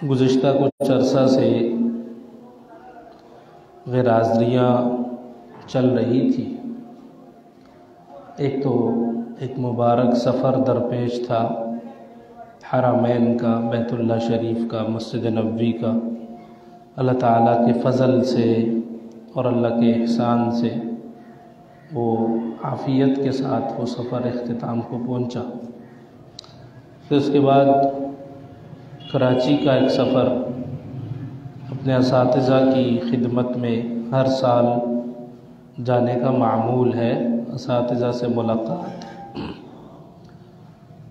गुज़िश्ता कुछ अरसा से ग़ैराज़रियाँ चल रही थी। एक तो एक मुबारक सफ़र दरपेश था, हरमैन का, बैतुल्लाह शरीफ का, मस्जिद नबवी का। अल्लाह ताला के फ़ज़ल से और अल्लाह के एहसान से वो आफ़ियत के साथ वो सफ़र इख्तिताम को पहुँचा। फिर उसके बाद कराची का एक सफ़र, अपने असातिज़ा की खिदमत में हर साल जाने का मामूल है। असातिज़ा से मुलाकात,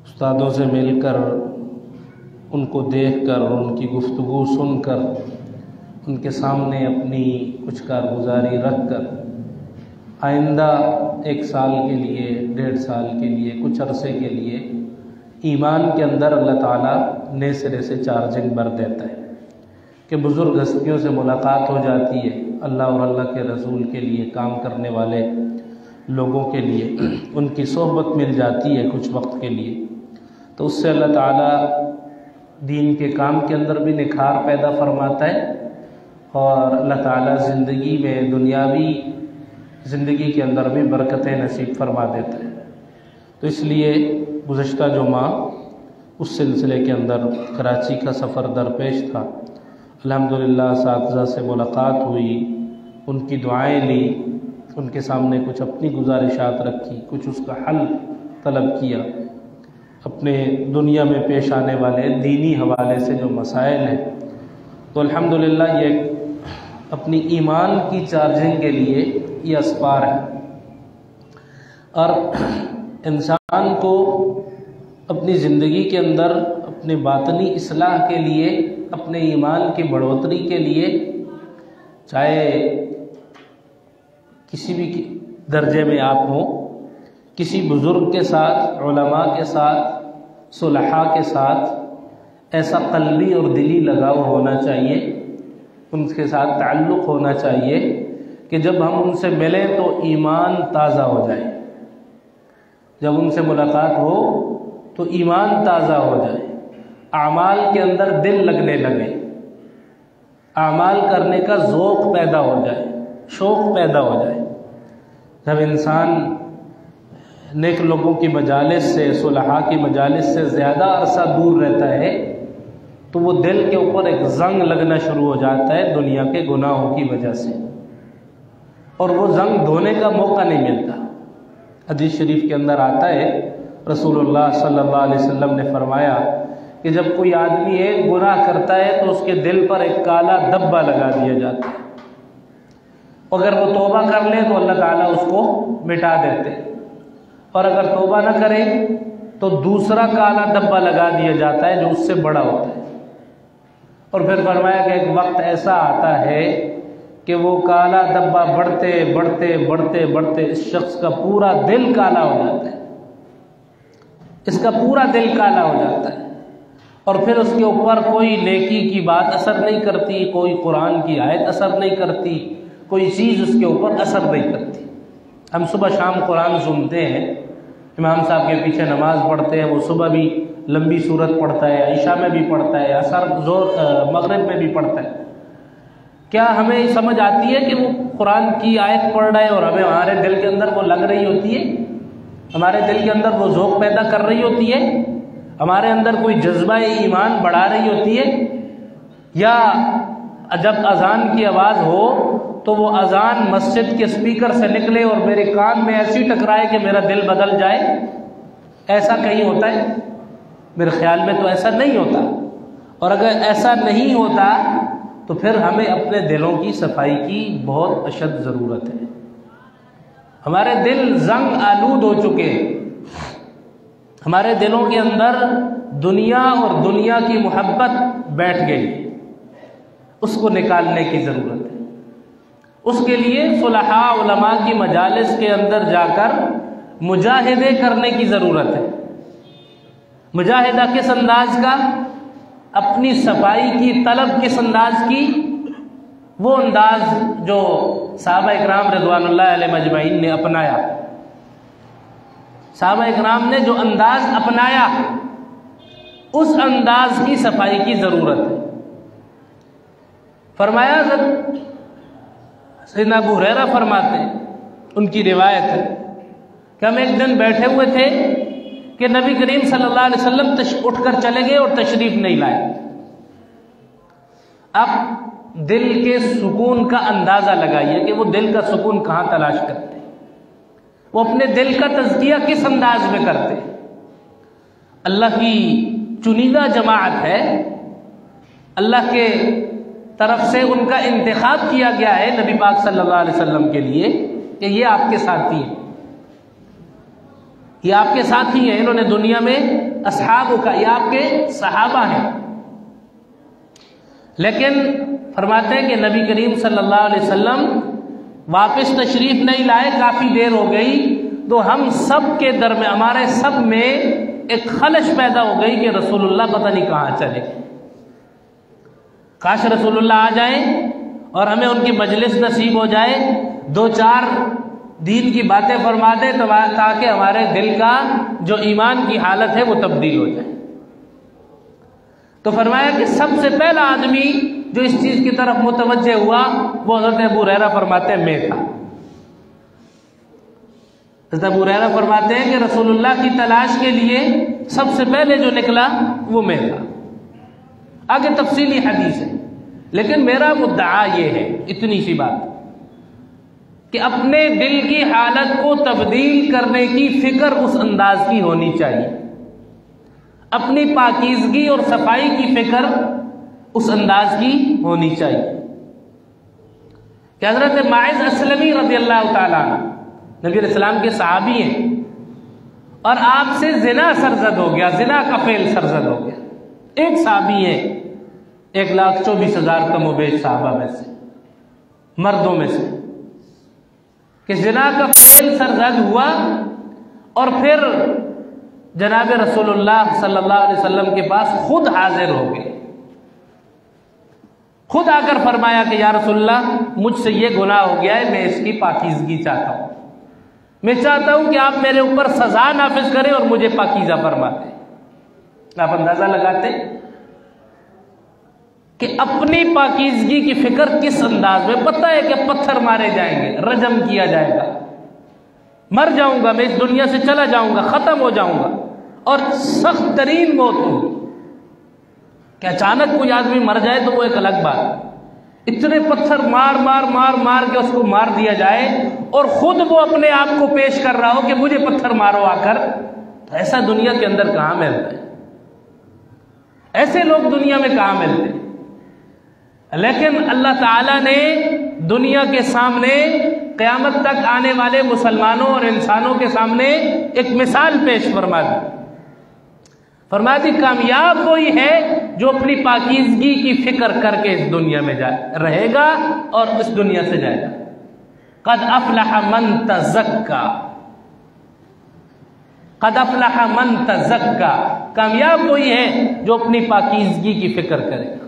उस्तादों से मिलकर, उनको देखकर, उनकी गुफ्तगू सुनकर, उनके सामने अपनी कुछ कारगुजारी रख कर आइंदा 1 साल के लिए, 1.5 साल के लिए, कुछ अरसे के लिए ईमान के अंदर अल्लाह ताला नए सिरे से चार्जिंग भर देता है कि बुज़ुर्ग हस्तियों से मुलाकात हो जाती है। अल्लाह और अल्लाह के रसूल के लिए काम करने वाले लोगों के लिए उनकी सोहबत मिल जाती है कुछ वक्त के लिए, तो उससे अल्लाह ताला दीन के काम के अंदर भी निखार पैदा फरमाता है और अल्लाह ताला ज़िंदगी में, दुनियावी ज़िंदगी के अंदर भी बरकतें नसीब फरमा देता है। तो इसलिए गुज़श्ता जुमा उस सिलसिले के अंदर कराची का सफ़र दरपेश था। अल्हम्दुलिल्लाह असातिज़ा से मुलाकात हुई, उनकी दुआएं ली, उनके सामने कुछ अपनी गुजारिशात रखी, कुछ उसका हल तलब किया। अपने दुनिया में पेश आने वाले दीनी हवाले से जो मसाइल हैं, तो अल्हम्दुलिल्लाह ये अपनी ईमान की चार्जिंग के लिए ये असबार है। और इंसान को अपनी ज़िंदगी के अंदर अपने बातनी इस्लाह के लिए, अपने ईमान की बढ़ोतरी के लिए, चाहे किसी भी दर्जे में आप हों, किसी बुज़ुर्ग के साथ, उलमा के साथ, सुलहा के साथ ऐसा क़ल्बी और दिली लगाव होना चाहिए, उनके साथ ताल्लुक़ होना चाहिए कि जब हम उनसे मिलें तो ईमान ताज़ा हो जाए। जब उनसे मुलाकात हो तो ईमान ताज़ा हो जाए, आमाल के अंदर दिल लगने लगे, आमाल करने का ज़ौक़ पैदा हो जाए, शौक़ पैदा हो जाए। जब इंसान नेक लोगों की मजालिस से, सुलहा की मजालिस से ज़्यादा अरसा दूर रहता है तो वो दिल के ऊपर एक जंग लगना शुरू हो जाता है दुनिया के गुनाहों की वजह से, और वो जंग धोने का मौका नहीं मिलता। हदीस शरीफ के अंदर आता है, रसूलुल्लाह सल्लल्लाहु अलैहि वसल्लम ने फरमाया कि जब कोई आदमी एक गुनाह करता है तो उसके दिल पर एक काला धब्बा लगा दिया जाता है। अगर वो तौबा कर ले तो अल्लाह ताला उसको मिटा देते, और अगर तौबा न करे तो दूसरा काला धब्बा लगा दिया जाता है जो उससे बड़ा होता है। और फिर फरमाया कि एक वक्त ऐसा आता है कि वो काला धब्बा बढ़ते बढ़ते बढ़ते बढ़ते इस शख्स का पूरा दिल काला हो जाता है, इसका पूरा दिल काला हो जाता है, और फिर उसके ऊपर कोई नेकी की बात असर नहीं करती, कोई कुरान की आयत असर नहीं करती, कोई चीज़ उसके ऊपर असर नहीं करती। हम सुबह शाम कुरान सुनते हैं, इमाम साहब के पीछे नमाज पढ़ते हैं, वो सुबह भी लंबी सूरत पढ़ता है, ईशा में भी पढ़ता है, असर मगरिब में भी पढ़ता है। क्या हमें समझ आती है कि वो कुरान की आयत पढ़ रहा है और हमें हमारे दिल के अंदर वो लग रही होती है, हमारे दिल के अंदर वो ज़ौक़ पैदा कर रही होती है, हमारे अंदर कोई जज्बा ईमान बढ़ा रही होती है? या जब अज़ान की आवाज़ हो तो वो अज़ान मस्जिद के स्पीकर से निकले और मेरे कान में ऐसी टकराए कि मेरा दिल बदल जाए? ऐसा कहीं होता है? मेरे ख्याल में तो ऐसा नहीं होता। और अगर ऐसा नहीं होता तो फिर हमें अपने दिलों की सफाई की बहुत अशद ज़रूरत है। हमारे दिल जंग आलूद हो चुके हैं, हमारे दिलों के अंदर दुनिया और दुनिया की मोहब्बत बैठ गई, उसको निकालने की ज़रूरत है। उसके लिए सुलहा उलमा की मजालिस के अंदर जाकर मुजाहिदे करने की ज़रूरत है। मुजाहिदा किस अंदाज का? अपनी सफाई की तलब किस अंदाज की? वो अंदाज जो सहाबा इकराम रिज़वानुल्लाह अलैहिम अजमईन ने अपनाया। सहाबा इकराम ने जो अंदाज अपनाया, उस अंदाज की सफाई की ज़रूरत है। फरमाया, सैयदना अबू हुरैरा फरमाते हैं, उनकी रिवायत है कि हम एक दिन बैठे हुए थे कि नबी करीम सल्लल्लाहु अलैहि वसल्लम उठकर चले गए और तशरीफ नहीं लाए। अब दिल के सुकून का अंदाजा लगाइए कि वो दिल का सुकून कहाँ तलाश करते हैं, वो अपने दिल का तज़किया किस अंदाज में करते हैं। अल्लाह की चुनिंदा जमाअत है, अल्लाह के तरफ से उनका इंतखाब किया गया है नबी पाक सल्लल्लाहु अलैहि वसल्लम के लिए कि ये आपके साथी हैं, ये आपके साथी हैं। इन्होंने दुनिया में असहाब का, ये आपके सहाबा हैं। लेकिन फरमाते हैं कि नबी करीम सल्लल्लाहु अलैहि वसल्लम वापस तशरीफ नहीं लाए, काफ़ी देर हो गई, तो हम सब के दरमियान, हमारे सब में एक खलश पैदा हो गई कि रसूलुल्लाह पता नहीं कहाँ चले। काश रसूलुल्लाह आ जाएं और हमें उनकी मजलिस नसीब हो जाए, दो चार दीन की बातें फरमा दे तो ताकि हमारे दिल का जो ईमान की हालत है वो तब्दील हो जाए। तो फरमाया कि सबसे पहला आदमी जो इस चीज़ की तरफ मुतवज्जे हुआ वो हज़रत अबू हुरैरा फरमाते हैं मैं था। हज़रत अबू हुरैरा फरमाते हैं कि रसूलुल्लाह की तलाश के लिए सबसे पहले जो निकला वो मैं था। आगे तफसीली हदीस है, लेकिन मेरा मुद्दा ये है, इतनी सी बात, कि अपने दिल की हालत को तब्दील करने की फिक्र उस अंदाज की होनी चाहिए, अपनी पाकीज़गी और सफाई की फिक्र उस अंदाज की होनी चाहिए कि हज़रत माइज़ असलमी रज़ियल्लाहु ताला नबी अलैहिस्सलाम के सहाबी हैं और आपसे ज़िना सरज़द हो गया, ज़िना का फेल सरज़द हो गया। एक सहाबी है 1,24,000 कमोबेश साहबा में से, मर्दों में से, कि ज़िना का फेल सरज़द हुआ और फिर जनाब रसूलुल्लाह सल्लल्लाहु अलैहि वसल्लम के पास खुद हाजिर हो गए, खुद आकर फरमाया कि या रसूलल्लाह मुझसे ये गुनाह हो गया है, मैं इसकी पाकीज़गी चाहता हूँ, मैं चाहता हूँ कि आप मेरे ऊपर सज़ा नाफिज करें और मुझे पाकीज़ा फरमाते। आप अंदाज़ा लगाते कि अपनी पाकीज़गी की फिक्र किस अंदाज में। पता है कि पत्थर मारे जाएंगे, रजम किया जाएगा, मर जाऊंगा, मैं इस दुनिया से चला जाऊंगा, ख़त्म हो जाऊंगा और सख्त तरीन मौत होगी। कि अचानक कोई आदमी मर जाए तो वो एक अलग बात, इतने पत्थर मार मार मार मार के उसको मार दिया जाए और खुद वो अपने आप को पेश कर रहा हो कि मुझे पत्थर मारो आकर, तो ऐसा दुनिया के अंदर कहाँ मिलता है? ऐसे लोग दुनिया में कहाँ मिलते हैं? लेकिन अल्लाह ताला ने दुनिया के सामने क़यामत तक आने वाले मुसलमानों और इंसानों के सामने एक मिसाल पेश फरमा दी, कामयाब वही है जो अपनी पाकीज़गी की फिक्र करके इस दुनिया में रहेगा और इस दुनिया से जाएगा। क़द अफ़लह मन तज़क्का, क़द अफ़लह मन तज़क्का, कामयाब वही है जो अपनी पाकीज़गी की फिक्र करेगा,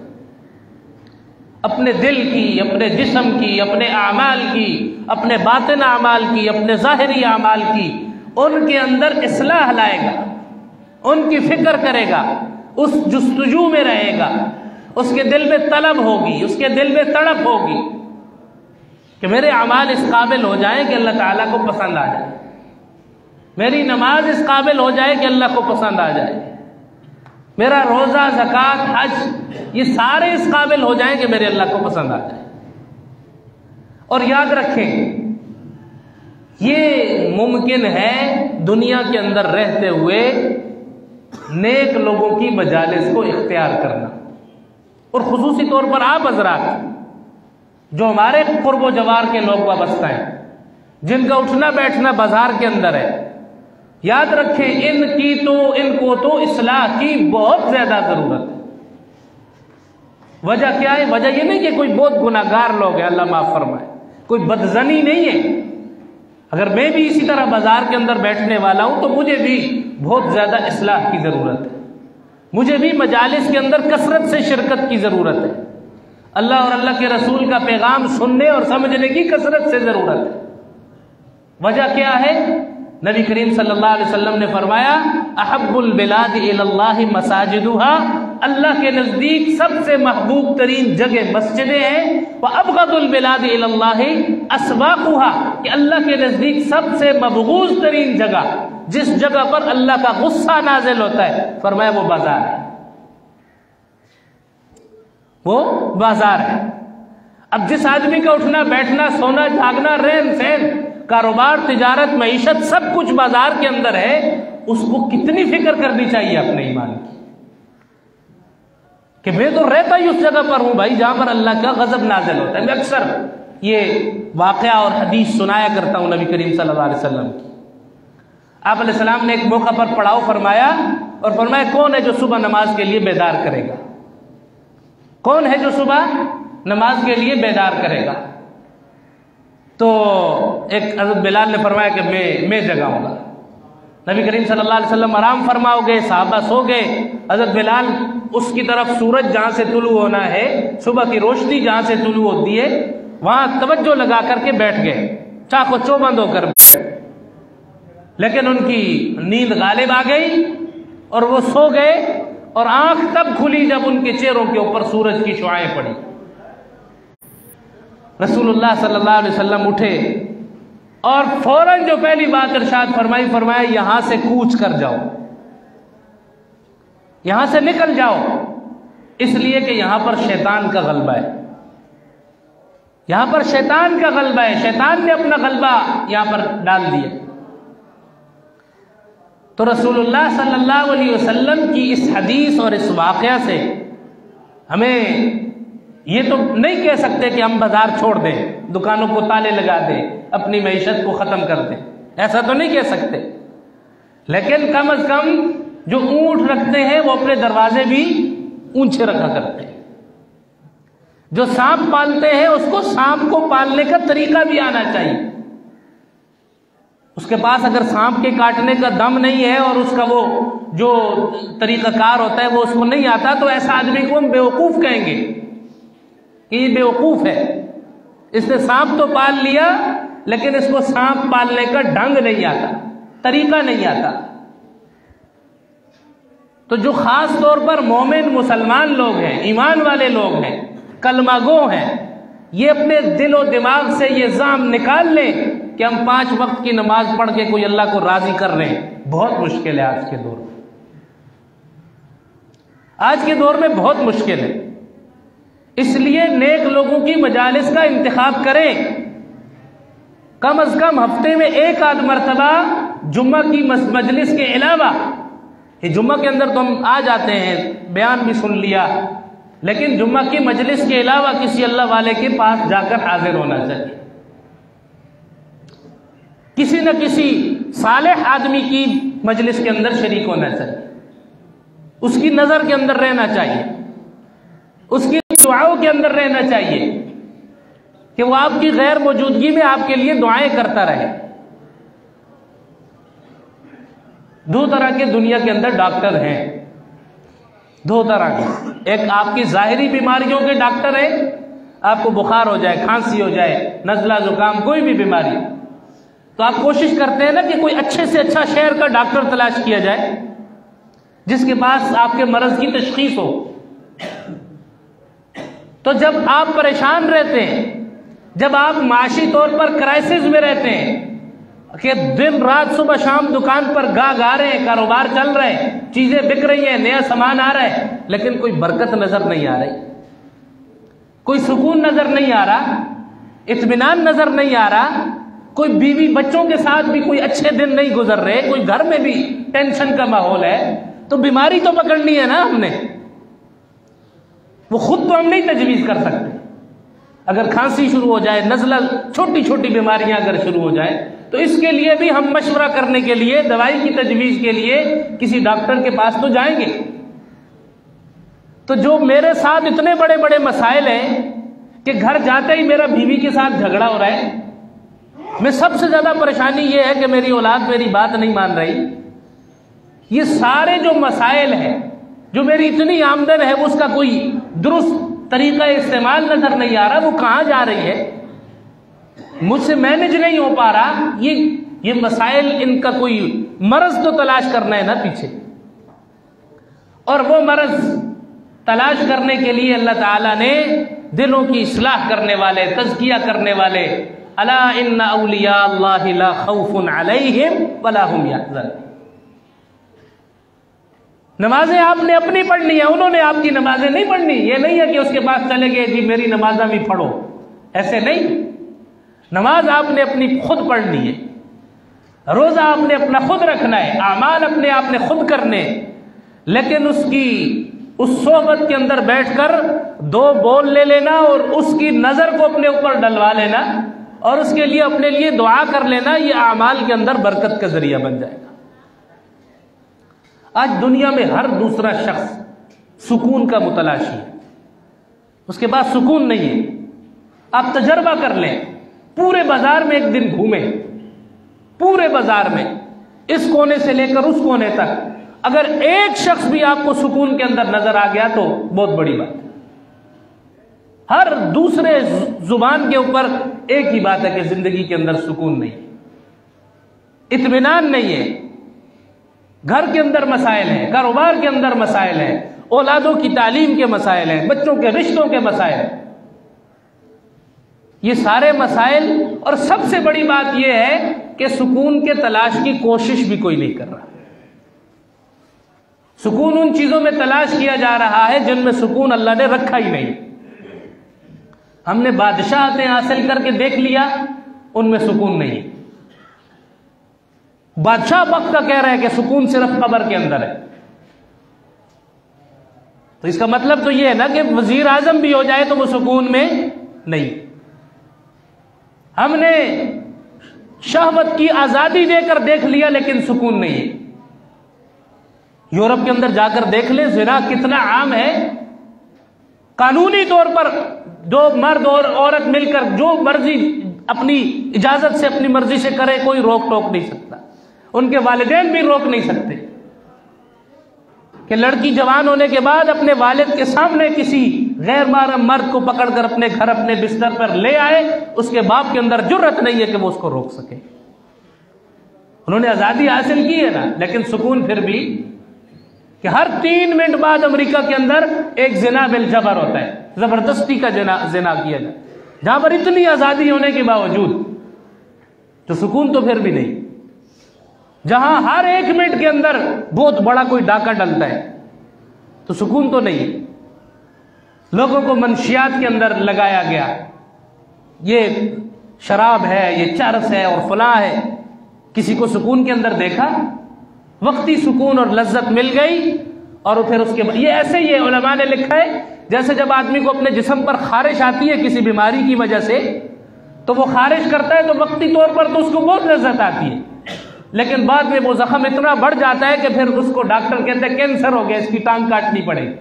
अपने दिल की, अपने जिस्म की, अपने आमाल की, अपने बातिन आमाल की, अपने ज़ाहिरी आमाल की, उनके अंदर इस्लाह लाएगा, उनकी फिक्र करेगा, उस जुस्तजू में रहेगा, उसके दिल में तलब होगी, उसके दिल में तड़प होगी कि मेरे अमाल इस काबिल हो जाए कि अल्लाह ताला को पसंद आ जाए, मेरी नमाज इस काबिल हो जाए कि अल्लाह को पसंद आ जाए, मेरा रोज़ा, ज़कात, हज, ये सारे इस काबिल हो जाएं कि मेरे अल्लाह को पसंद आ जाए। और याद रखें, ये मुमकिन है दुनिया के अंदर रहते हुए नेक लोगों की मजालिस को इख्तियार करना, और खुसूसी तौर पर आप हज़रात जो हमारे कुर्ब जवार के लोग वाबस्ता हैं, जिनका उठना बैठना बाजार के अंदर है, याद रखें इनको तो इस्लाह की बहुत ज्यादा जरूरत है। वजह क्या है? वजह ये नहीं कि कोई बहुत गुनाहगार लोग हैं, अल्लाह माफ फरमाए, कोई बदजनी नहीं है। अगर मैं भी इसी तरह बाजार के अंदर बैठने वाला हूं तो मुझे भी बहुत ज्यादा इस्लाह की जरूरत है, मुझे भी मजालिस के अंदर कसरत से शिरकत की जरूरत है, अल्लाह और अल्लाह के रसूल का पैगाम सुनने और समझने की कसरत से जरूरत है। वजह क्या है? नबी करीम सल्लल्लाहु अलैहि वसल्लम ने फरमाया, अहब्बुल बिलाद इलल्लाहि मसाजिदुहा अल्लाह के नजदीक सबसे महबूब तरीन जगह मस्जिदें हैं। वह अबगदुल बिलाद इलल्लाहि अस्वाकुहा, कि अल्लाह के नजदीक सबसे मबगूज तरीन जगह, जिस जगह पर अल्लाह का गुस्सा नाजिल होता है, फरमाया वो बाजार है, वो बाजार है। अब जिस आदमी का उठना बैठना सोना जागना रहन सहन कारोबार तिजारत मईशत सब कुछ बाजार के अंदर है, उसको कितनी फिक्र करनी चाहिए अपने ईमान की कि मैं तो रहता ही उस जगह पर हूं भाई जहां पर अल्लाह का गजब नाजिल होता है। मैं अक्सर ये वाकया और हदीस सुनाया करता हूं नबी करीम सल्लल्लाहु अलैहि वसल्लम की। आप अलैहिस्सलाम ने एक मौका पर पड़ाव फरमाया और फरमाया कौन है जो सुबह नमाज के लिए बेदार करेगा, कौन है जो सुबह नमाज के लिए बेदार करेगा। तो एक हज़रत बिलाल ने फरमाया कि मैं जगाऊंगा। नबी करीम सल्लल्लाहु अलैहि वसल्लम आराम फरमाओगे, साहबा सो गए। हज़रत बिलाल उसकी तरफ सूरज जहां से तुलू होना है, सुबह की रोशनी जहां से तुलू होती है, वहां तवज्जो लगा करके बैठ गए, चाको चौबंद होकर। लेकिन उनकी नींद गालिब आ गई और वो सो गए, और आंख तब खुली जब उनके चेहरों के ऊपर सूरज की शुआएं पड़ी। रसूलुल्लाह सल्लल्लाहु अलैहि वसल्लम उठे और फौरन जो पहली बात इरशाद फरमाई, फरमाया यहां से कूच कर जाओ, यहां से निकल जाओ, इसलिए कि यहां पर शैतान का गलबा है, यहां पर शैतान का गलबा है, शैतान ने अपना गलबा यहां पर डाल दिया। तो रसूलुल्लाह सल्लल्लाहु अलैहि वसल्लम की इस हदीस और इस वाक़या से हमें ये तो नहीं कह सकते कि हम बाजार छोड़ दें, दुकानों को ताले लगा दें, अपनी मईशत को ख़त्म कर दें, ऐसा तो नहीं कह सकते। लेकिन कम अज़ कम जो ऊंट रखते हैं वो अपने दरवाजे भी ऊंचे रखा करते हैं। जो सांप पालते हैं उसको सांप को पालने का तरीका भी आना चाहिए। उसके पास अगर सांप के काटने का दम नहीं है और उसका वो जो तरीकाकार होता है वो उसको नहीं आता, तो ऐसा आदमी को हम बेवकूफ़ कहेंगे कि ये बेवकूफ़ है, इसने सांप तो पाल लिया लेकिन इसको सांप पालने का ढंग नहीं आता, तरीका नहीं आता। तो जो खास तौर पर मोमिन मुसलमान लोग हैं, ईमान वाले लोग हैं, कलमागो हैं, ये अपने दिल और दिमाग से ये जाम निकाल लें कि हम 5 वक्त की नमाज पढ़ के कोई अल्लाह को राजी कर रहे हैं। बहुत मुश्किल है आज के दौर में, आज के दौर में बहुत मुश्किल है। इसलिए नेक लोगों की मजालिस का इंतखाब करें, कम अज कम हफ्ते में 1 आध मरतबा जुम्मा की मजलिस के अलावा। जुम्मा के अंदर तो हम आ जाते हैं, बयान भी सुन लिया, लेकिन जुम्मा की मजलिस के अलावा किसी अल्लाह वाले के पास जाकर हाजिर होना चाहिए, किसी न किसी सालेह आदमी की मजलिस के अंदर शरीक होना चाहिए, उसकी नजर के अंदर रहना चाहिए, उसकी दुआओं के अंदर रहना चाहिए कि वो आपकी गैर मौजूदगी में आपके लिए दुआएं करता रहे। 2 तरह के दुनिया के अंदर डॉक्टर हैं, 2 तरह के। एक आपकी जाहिरी बीमारियों के डॉक्टर हैं, आपको बुखार हो जाए, खांसी हो जाए, नज़ला जुकाम, कोई भी बीमारी, तो आप कोशिश करते हैं ना कि कोई अच्छे से अच्छा शहर का डॉक्टर तलाश किया जाए जिसके पास आपके मर्ज की तशखीस हो। तो जब आप परेशान रहते हैं, जब आप माशी तौर पर क्राइसिस में रहते हैं कि दिन रात सुबह शाम दुकान पर गा रहे हैं, कारोबार चल रहे हैं, चीजें बिक रही हैं, नया सामान आ रहा है, लेकिन कोई बरकत नजर नहीं आ रही, कोई सुकून नजर नहीं आ रहा, इत्मीनान नजर नहीं आ रहा, कोई बीवी बच्चों के साथ भी कोई अच्छे दिन नहीं गुजर रहे, कोई घर में भी टेंशन का माहौल है, तो बीमारी तो पकड़नी है ना हमने। वो खुद तो हम नहीं तजवीज कर सकते। अगर खांसी शुरू हो जाए, नज़ला, छोटी छोटी बीमारियां अगर शुरू हो जाए, तो इसके लिए भी हम मशवरा करने के लिए, दवाई की तजवीज के लिए किसी डॉक्टर के पास तो जाएंगे। तो जो मेरे साथ इतने बड़े बड़े मसाइल हैं कि घर जाते ही मेरा बीवी के साथ झगड़ा हो रहा है, मैं सबसे ज्यादा परेशानी ये है कि मेरी औलाद मेरी बात नहीं मान रही, ये सारे जो मसाइल हैं, जो मेरी इतनी आमदन है उसका कोई दुरुस्त तरीका इस्तेमाल नजर नहीं आ रहा, वो कहां जा रही है, मुझसे मैनेज नहीं हो पा रहा, ये मसाइल, इनका कोई मरज तो तलाश करना है ना पीछे। और वो मरज तलाश करने के लिए अल्लाह ताला ने दिलों की इस्लाह करने वाले, तज़किया करने वाले, अला इन्ना औलिया अल्लाहि ला खौफुन अलैहिम वला हुम यहज़नून। नमाजें आपने अपनी पढ़नी है, उन्होंने आपकी नमाजें नहीं पढ़नी। ये नहीं है कि उसके पास चले गए जी मेरी नमाज़ा भी पढ़ो, ऐसे नहीं। नमाज आपने अपनी खुद पढ़नी है, रोजा आपने अपना खुद रखना है, आमाल अपने आपने खुद करने, लेकिन उस सोहबत के अंदर बैठकर दो बोल ले लेना और उसकी नजर को अपने ऊपर डलवा लेना और उसके लिए अपने लिए दुआ कर लेना, यह आमाल के अंदर बरकत का जरिया बन जाएगा। आज दुनिया में हर दूसरा शख्स सुकून का मुतलाशी है, उसके पास सुकून नहीं है। आप तजर्बा कर लें, पूरे बाजार में एक दिन घूमें, पूरे बाजार में इस कोने से लेकर उस कोने तक, अगर एक शख्स भी आपको सुकून के अंदर नजर आ गया तो बहुत बड़ी बात है। हर दूसरे जुबान के ऊपर एक ही बात है कि जिंदगी के अंदर सुकून नहीं, इत्मीनान नहीं है, घर के अंदर मसाइल हैं, कारोबार के अंदर मसाइल हैं, औलादों की तालीम के मसाइल हैं, बच्चों के रिश्तों के मसाइल, ये सारे मसाइल। और सबसे बड़ी बात यह है कि सुकून के तलाश की कोशिश भी कोई नहीं कर रहा। सुकून उन चीजों में तलाश किया जा रहा है जिनमें सुकून अल्लाह ने रखा ही नहीं। हमने बादशाहतें हासिल करके देख लिया, उनमें सुकून नहीं। बादशाह वक्त का कह रहे हैं कि सुकून सिर्फ कब्र के अंदर है, तो इसका मतलब तो यह है ना कि वजीर आजम भी हो जाए तो वो सुकून में नहीं। हमने शहवत की आजादी देकर देख लिया लेकिन सुकून नहीं है। यूरोप के अंदर जाकर देख ले, ज़िना कितना आम है। कानूनी तौर पर दो मर्द और औरत मिलकर जो मर्जी अपनी इजाजत से अपनी मर्जी से करे, कोई रोक टोक नहीं सकता, उनके वालिदैन भी रोक नहीं सकते कि लड़की जवान होने के बाद अपने वालिद के सामने किसी गैर महरम मर्द को पकड़कर अपने घर अपने बिस्तर पर ले आए, उसके बाप के अंदर जुर्रत नहीं है कि वो उसको रोक सके। उन्होंने आजादी हासिल की है ना, लेकिन सुकून फिर भी कि हर 3 मिनट बाद अमेरिका के अंदर एक जिना बिल जबर होता है, जबरदस्ती का जिना किया जाए, जहां पर इतनी आजादी होने के बावजूद। तो सुकून तो फिर भी नहीं, जहां हर 1 मिनट के अंदर बहुत बड़ा कोई डाका डलता है, तो सुकून तो नहीं है। लोगों को मंशियात के अंदर लगाया गया, ये शराब है, ये चरस है और फलां है। किसी को सुकून के अंदर देखा? वक्ती सुकून और लज्जत मिल गई और फिर उसके बाद ये ऐसे ही है। उलमा ने लिखा है जैसे जब आदमी को अपने जिस्म पर खारिश आती है किसी बीमारी की वजह से, तो वो खारिश करता है तो वक्ती तौर पर तो उसको बहुत लज्जत आती है, लेकिन बाद में वो जख्म इतना बढ़ जाता है कि फिर उसको डॉक्टर कहते हैं कैंसर हो गया, इसकी टांग काटनी पड़ेगी।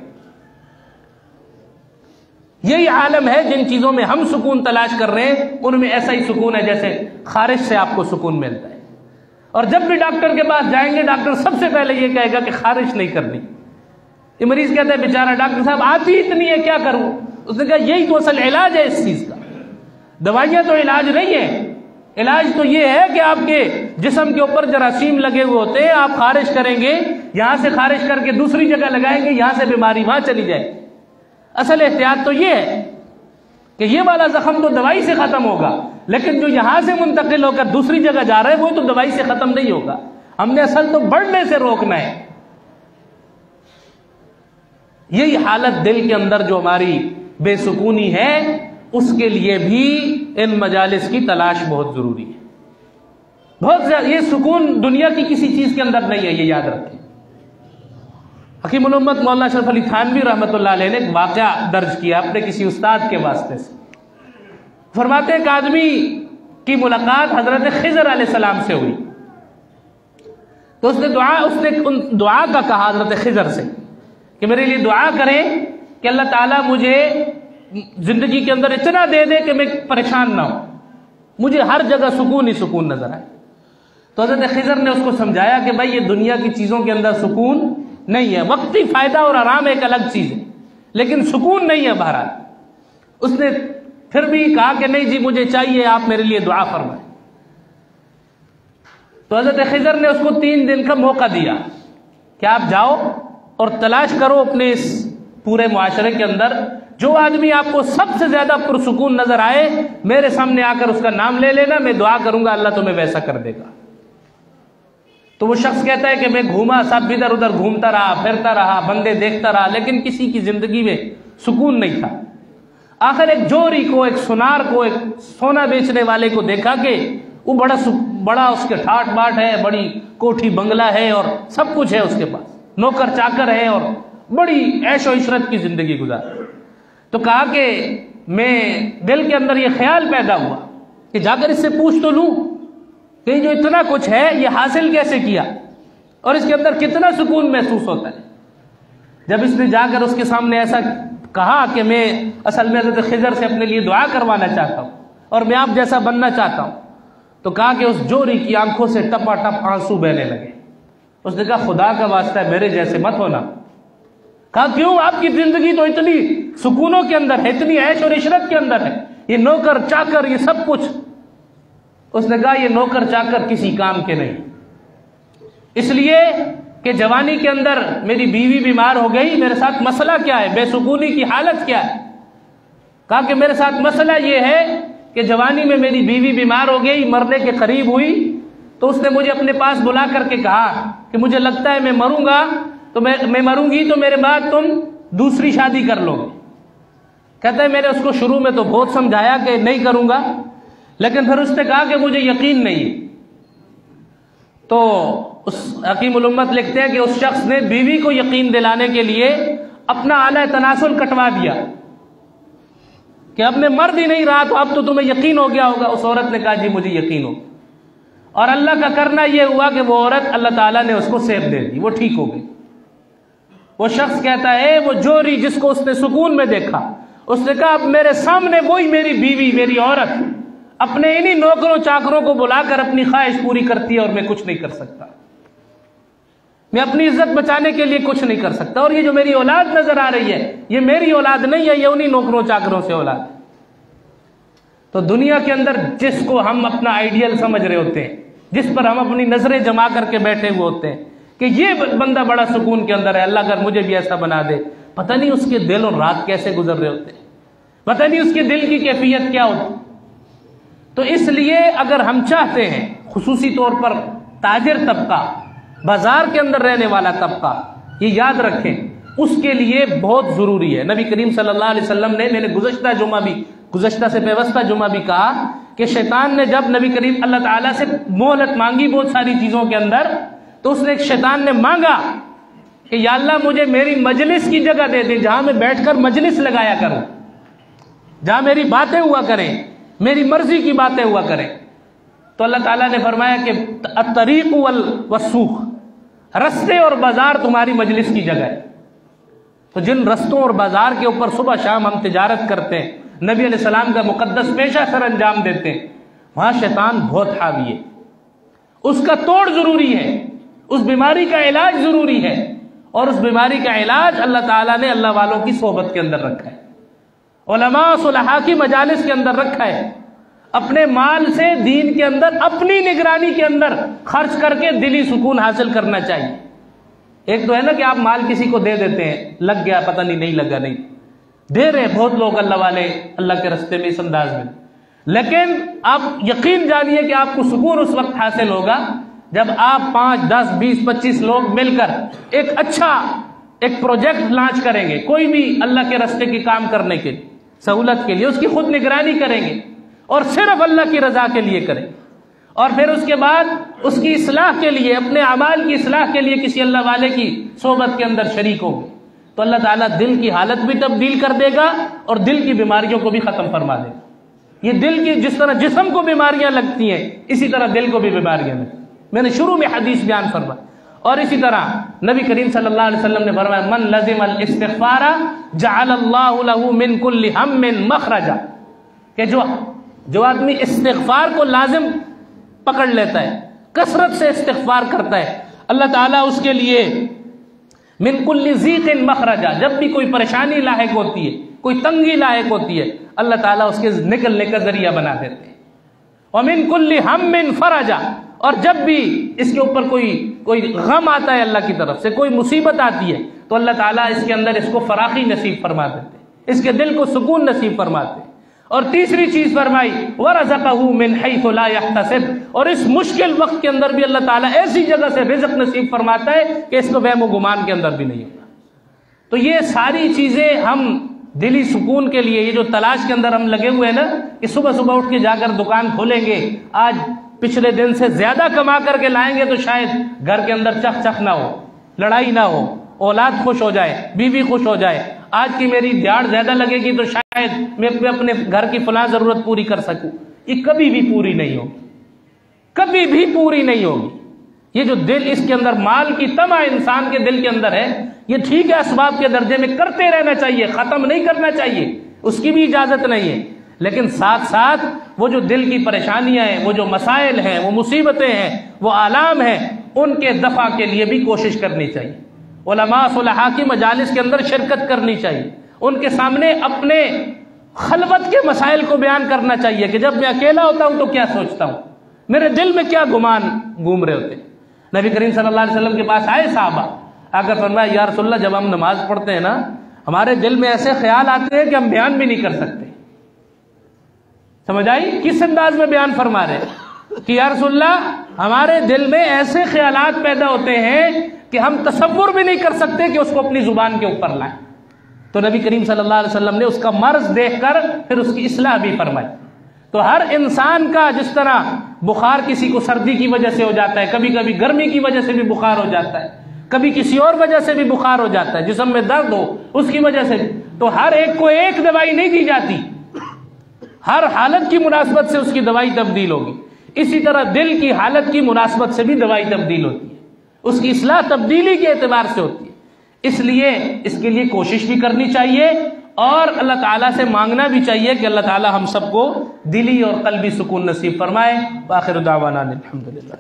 यही आलम है। जिन चीजों में हम सुकून तलाश कर रहे हैं उनमें ऐसा ही सुकून है जैसे खारिश से आपको सुकून मिलता है। और जब भी डॉक्टर के पास जाएंगे, डॉक्टर सबसे पहले ये कहेगा कि खारिश नहीं करनी। ये मरीज कहता है बेचारा डॉक्टर साहब आती इतनी है, क्या करूं? उसने कहा यही तो असल इलाज है इस चीज का, दवाइयां तो इलाज नहीं है। इलाज तो ये है कि आपके जिस्म के ऊपर जरासीम लगे हुए होते हैं, आप खारिश करेंगे, यहां से खारिश करके दूसरी जगह लगाएंगे, यहां से बीमारी वहां चली जाए। असल एहतियात तो ये है कि ये वाला जख्म तो दवाई से खत्म होगा, लेकिन जो यहां से मुंतकिल होकर दूसरी जगह जा रहा है वो तो दवाई से खत्म नहीं होगा। हमने असल तो बढ़ने से रोकना है। यही हालत दिल के अंदर जो हमारी बेसुकूनी है, उसके लिए भी इन मजालिस की तलाश बहुत जरूरी है। बहुत ज्यादा। ये सुकून दुनिया की किसी चीज के अंदर नहीं है, ये याद रखें। हकीमुल उम्मत मौलाना अशरफ अली थानवी रहमतुल्लाह अलैह ने एक वाक़या दर्ज किया अपने किसी उस्ताद के वास्ते से। फरमाते एक आदमी की मुलाकात हजरत खिज़र अलैहिस्सलाम से हुई, तो उसने उन दुआ का कहा हजरत खिज़र से कि मेरे लिए दुआ करें कि अल्लाह ताला मुझे जिंदगी के अंदर इतना दे दे कि मैं परेशान ना हो, मुझे हर जगह सुकून ही सुकून नजर आए। तो हजरत खिज़र ने उसको समझाया कि भाई ये दुनिया की चीजों के अंदर सुकून नहीं है, वक्ती फायदा और आराम एक अलग चीज है, लेकिन सुकून नहीं है बहरहाल। उसने फिर भी कहा कि नहीं जी मुझे चाहिए, आप मेरे लिए दुआ फरमाएं। तो हजरत खिज़र ने उसको 3 दिन का मौका दिया कि आप जाओ और तलाश करो अपने इस पूरे मुआशरे के अंदर जो आदमी आपको सबसे ज्यादा पुरसुकून नजर आए, मेरे सामने आकर उसका नाम ले लेना, मैं दुआ करूंगा अल्लाह तुम्हें वैसा कर देगा। तो वो शख्स कहता है कि मैं घूमा, सब इधर उधर घूमता रहा, फिरता रहा, बंदे देखता रहा, लेकिन किसी की जिंदगी में सुकून नहीं था। आखिर एक जोरी को, एक सुनार को, एक सोना बेचने वाले को देखा कि वो बड़ा उसके ठाट बाट है, बड़ी कोठी बंगला है और सब कुछ है उसके पास, नौकर चाकर है और बड़ी ऐशो इशरत की जिंदगी गुजार। तो कहा कि मैं दिल के अंदर ये ख्याल पैदा हुआ कि जाकर इससे पूछ तो लूं कि जो इतना कुछ है ये हासिल कैसे किया और इसके अंदर कितना सुकून महसूस होता है। जब इसने जाकर उसके सामने ऐसा कहा कि मैं असल में हज़रत खिज़र से अपने लिए दुआ करवाना चाहता हूं और मैं आप जैसा बनना चाहता हूं, तो कहा कि उस जोरी की आंखों से टपाटप आंसू बहने लगे। उसने कहा खुदा का वास्ता है मेरे जैसे मत होना। कहा क्यों? आपकी जिंदगी तो इतनी सुकूनों के अंदर है, इतनी ऐश और इशरत के अंदर है, ये नौकर चाकर ये सब कुछ। उसने कहा ये नौकर चाकर किसी काम के नहीं, इसलिए कि जवानी के अंदर मेरी बीवी बीमार हो गई, मेरे साथ मसला क्या है, बेसुकूनी की हालत क्या है। कहा कि मेरे साथ मसला ये है कि जवानी में मेरी बीवी बीमार हो गई, मरने के करीब हुई, तो उसने मुझे अपने पास बुला करके कहा कि मुझे लगता है मैं मरूंगा, तो मैं मरूंगी तो मेरे बाद तुम दूसरी शादी कर लोगे। कहता है मैंने उसको शुरू में तो बहुत समझाया कि नहीं करूंगा, लेकिन फिर उसने कहा कि मुझे यकीन नहीं है। तो उस हकीमुल उम्मत लिखते हैं कि उस शख्स ने बीवी को यकीन दिलाने के लिए अपना आला तनासुल कटवा दिया कि अब मैं मर्द ही नहीं रहा, तो अब तो तुम्हें यकीन हो गया होगा। उस औरत ने कहा जी मुझे यकीन हो, और अल्लाह का करना यह हुआ कि वो औरत अल्लाह ताला ने उसको सेहत दे दी, वो ठीक हो गई। वो शख्स कहता है वो जोरी जिसको उसने सुकून में देखा, उसने कहा अब मेरे सामने वही मेरी बीवी, मेरी औरत अपने इन्हीं नौकरों चाकरों को बुलाकर अपनी ख्वाहिश पूरी करती है और मैं कुछ नहीं कर सकता, मैं अपनी इज्जत बचाने के लिए कुछ नहीं कर सकता। और ये जो मेरी औलाद नजर आ रही है ये मेरी औलाद नहीं है, ये उन्हीं नौकरों चाकरों से औलाद है। तो दुनिया के अंदर जिसको हम अपना आइडियल समझ रहे होते हैं, जिस पर हम अपनी नजरें जमा करके बैठे हुए होते हैं कि ये बंदा बड़ा सुकून के अंदर है, अल्लाह अगर मुझे भी ऐसा बना दे, पता नहीं उसके दिल और रात कैसे गुजर रहे होते हैं, पता नहीं उसके दिल की कैफियत क्या होती। तो इसलिए अगर हम चाहते हैं, खुसूसी तौर पर ताजिर तबका, बाजार के अंदर रहने वाला तबका, ये याद रखें उसके लिए बहुत जरूरी है। नबी करीम सल्लल्लाहु अलैहि वसल्लम ने, मैंने गुज़श्ता से पेवस्ता जुमा भी कहा कि शैतान ने जब नबी करीम अल्लाह ताला से मोहलत मांगी बहुत सारी चीजों के अंदर, तो उसने एक शैतान ने मांगा कि या अल्लाह मुझे मेरी मजलिस की जगह दे दे, जहां मैं बैठकर मजलिस लगाया करूं, जहां मेरी बातें हुआ करें, मेरी मर्जी की बातें हुआ करें। तो अल्लाह ताला ने फरमाया कि अत्तरीक़ वस्सूक़, रस्ते और बाजार तुम्हारी मजलिस की जगह है। तो जिन रस्तों और बाजार के ऊपर सुबह शाम हम तिजारत करते हैं, नबी अलैहिस्सलाम का मुकद्दस पेशा सर अंजाम देते हैं, वहां शैतान बहुत हावी है, उसका तोड़ जरूरी है, उस बीमारी का इलाज जरूरी है। और उस बीमारी का इलाज अल्लाह ताला ने अल्लाह वालों की सोहबत के अंदर रखा है, उलमा सुलहा की मजालिस के अंदर रखा है। अपने माल से दीन के अंदर अपनी निगरानी के अंदर खर्च करके दिली सुकून हासिल करना चाहिए। एक तो है ना कि आप माल किसी को दे देते हैं, लग गया पता नहीं लगा, नहीं दे रहे बहुत लोग अल्लाह वाले अल्लाह के रास्ते में इस अंदाज में, लेकिन आप यकीन जानिए कि आपको सुकून उस वक्त हासिल होगा जब आप 5, 10, 20, 25 लोग मिलकर एक अच्छा एक प्रोजेक्ट लॉन्च करेंगे, कोई भी अल्लाह के रास्ते के काम करने के लिए, सहूलत के लिए, उसकी खुद निगरानी करेंगे और सिर्फ अल्लाह की रजा के लिए करेंगे, और फिर उसके बाद उसकी इस्लाह के लिए, अपने अमाल की इस्लाह के लिए किसी अल्लाह वाले की सोहबत के अंदर शरीक होंगे, तो अल्लाह ताला दिल की हालत भी तब्दील कर देगा और दिल की बीमारियों को भी खत्म फरमा देगा। ये दिल की, जिस तरह जिस्म को बीमारियां लगती हैं, इसी तरह दिल को भी बीमारियां लगती। मैंने शुरू में हदीस बयान फरमा, और इसी तरह नबी करीम सल्लल्लाहु अलैहि वसल्लम ने फरमाया मन लज़िमल इस्तिग़फ़ारा जअलल्लाहु लहू मिन कुल्लि हम्मिन मखरजा, कि जो आदमी इस्तिग़फ़ार को लाजिम पकड़ लेता है, कसरत से इस्तिग़फ़ार करता है, अल्लाह ताला उसके लिए मिन कुल्लि ज़ीक़िन मखरजा, जब भी कोई परेशानी लाहिक होती है, कोई तंगी लाहिक होती है, अल्लाह ताला उसके निकलने का जरिया बना देते हैं। और मिन कुल्लि हम्मिन फरजा, और जब भी इसके ऊपर कोई गम आता है अल्लाह की तरफ से, कोई मुसीबत आती है, तो अल्लाह ताला इसके अंदर इसको फराखी नसीब फरमा देते, इसके दिल को सुकून नसीब फरमाते। और तीसरी चीज फरमाई वरज़क़हू मिन हैथु ला यहतसिब, और इस मुश्किल वक्त के अंदर भी अल्लाह ताला ऐसी जगह से रिज़्क़ नसीब फरमाता है कि इसको वहम गुमान के अंदर भी नहीं होता। तो ये सारी चीजें हम दिली सुकून के लिए, ये जो तलाश के अंदर हम लगे हुए हैं ना, कि सुबह सुबह उठ के जाकर दुकान खोलेंगे, आज पिछले दिन से ज्यादा कमा करके लाएंगे तो शायद घर के अंदर चख चख ना हो, लड़ाई ना हो, औलाद खुश हो जाए, बीवी खुश हो जाए, आज की मेरी दिहाड़ ज्यादा लगेगी तो शायद मैं अपने घर की फलां जरूरत पूरी कर सकूं। ये कभी भी पूरी नहीं होगी, कभी भी पूरी नहीं होगी। ये जो दिल, इसके अंदर माल की तमा इंसान के दिल के अंदर है, ये ठीक है असबाब के दर्जे में करते रहना चाहिए, खत्म नहीं करना चाहिए, उसकी भी इजाजत नहीं है, लेकिन साथ साथ वो जो दिल की परेशानियां हैं, वो जो मसाइल हैं, वो मुसीबतें हैं, वो आलाम हैं, उनके दफा के लिए भी कोशिश करनी चाहिए। उलमा सुलहा की मजालिस के अंदर शिरकत करनी चाहिए, उनके सामने अपने खलवत के मसाइल को बयान करना चाहिए कि जब मैं अकेला होता हूं तो क्या सोचता हूं, मेरे दिल में क्या गुमान घूम रहे होते। नबी करीम सल्लल्लाहु अलैहि वसल्लम के पास आए साहबा, आकर फरमाया या रसूलल्लाह, जब हम नमाज पढ़ते हैं ना, हमारे दिल में ऐसे ख्याल आते हैं कि हम बयान भी नहीं कर सकते। समझ आई? किस अंदाज में बयान फरमा रहे कि या रसूलल्लाह, हमारे दिल में ऐसे ख्यालात पैदा होते हैं कि हम तसव्वुर भी नहीं कर सकते कि उसको अपनी जुबान के ऊपर लाएं। तो नबी करीम सल्लल्लाहु अलैहि वसल्लम ने उसका मर्ज देखकर फिर उसकी इस्लाह भी फरमाई। तो हर इंसान का जिस तरह बुखार किसी को सर्दी की वजह से हो जाता है, कभी कभी गर्मी की वजह से भी बुखार हो जाता है, कभी किसी और वजह से भी बुखार हो जाता है, जिस्म में दर्द हो उसकी वजह से भी, तो हर एक को एक दवाई नहीं दी जाती, हर हालत की मुनासबत से उसकी दवाई तब्दील होगी। इसी तरह दिल की हालत की मुनासबत से भी दवाई तब्दील होती है, उसकी इस्लाह तब्दीली के एतबार से होती है। इसलिए इसके लिए कोशिश भी करनी चाहिए और अल्लाह ताला से मांगना भी चाहिए कि अल्लाह ताला हम सबको दिली और कल्बी सुकून नसीब फरमाए। आखिर दावाना अल्हम्दुलिल्लाह।